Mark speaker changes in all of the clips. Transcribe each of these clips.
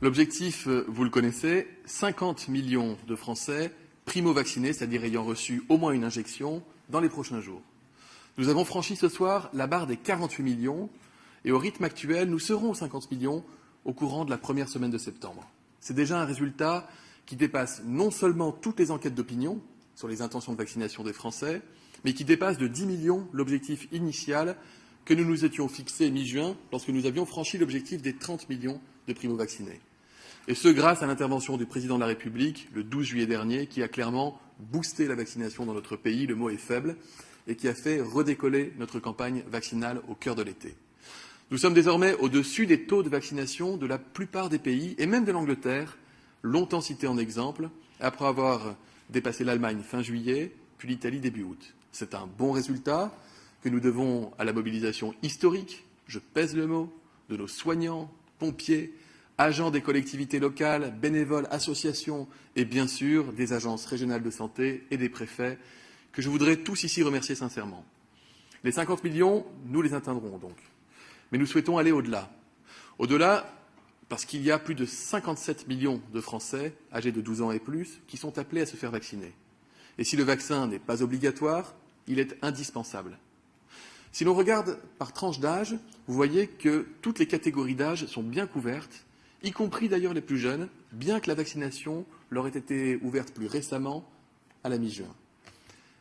Speaker 1: L'objectif, vous le connaissez, 50 millions de Français primo-vaccinés, c'est-à-dire ayant reçu au moins une injection, dans les prochains jours. Nous avons franchi ce soir la barre des 48 millions et au rythme actuel, nous serons aux 50 millions au courant de la première semaine de septembre. C'est déjà un résultat qui dépasse non seulement toutes les enquêtes d'opinion sur les intentions de vaccination des Français, mais qui dépasse de 10 millions l'objectif initial que nous nous étions fixé mi-juin lorsque nous avions franchi l'objectif des 30 millions de primo-vaccinés. Et ce, grâce à l'intervention du Président de la République le 12 juillet dernier, qui a clairement boosté la vaccination dans notre pays, le mot est faible, et qui a fait redécoller notre campagne vaccinale au cœur de l'été. Nous sommes désormais au-dessus des taux de vaccination de la plupart des pays, et même de l'Angleterre, longtemps cité en exemple, après avoir dépassé l'Allemagne fin juillet, puis l'Italie début août. C'est un bon résultat que nous devons à la mobilisation historique, je pèse le mot, de nos soignants, pompiers, agents des collectivités locales, bénévoles, associations et bien sûr des agences régionales de santé et des préfets que je voudrais tous ici remercier sincèrement. Les 50 millions, nous les atteindrons donc. Mais nous souhaitons aller au-delà. Au-delà parce qu'il y a plus de 57 millions de Français âgés de 12 ans et plus qui sont appelés à se faire vacciner. Et si le vaccin n'est pas obligatoire, il est indispensable. Si l'on regarde par tranche d'âge, vous voyez que toutes les catégories d'âge sont bien couvertes, y compris d'ailleurs les plus jeunes, bien que la vaccination leur ait été ouverte plus récemment, à la mi-juin.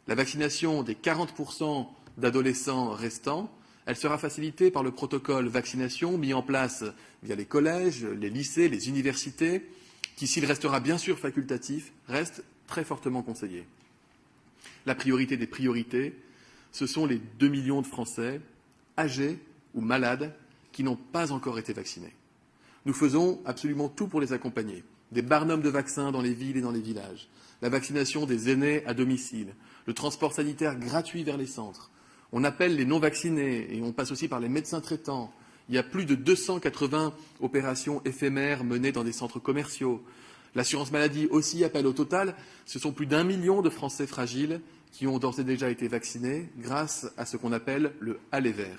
Speaker 1: La vaccination des 40% d'adolescents restants, elle sera facilitée par le protocole vaccination mis en place via les collèges, les lycées, les universités, qui, s'il restera bien sûr facultatif, reste très fortement conseillé. La priorité des priorités, ce sont les 2 millions de Français âgés ou malades qui n'ont pas encore été vaccinés. Nous faisons absolument tout pour les accompagner. Des barnums de vaccins dans les villes et dans les villages, la vaccination des aînés à domicile, le transport sanitaire gratuit vers les centres. On appelle les non-vaccinés et on passe aussi par les médecins traitants. Il y a plus de 280 opérations éphémères menées dans des centres commerciaux. L'assurance maladie aussi appelle au total. Ce sont plus d'1 million de Français fragiles qui ont d'ores et déjà été vaccinés grâce à ce qu'on appelle le aller vert.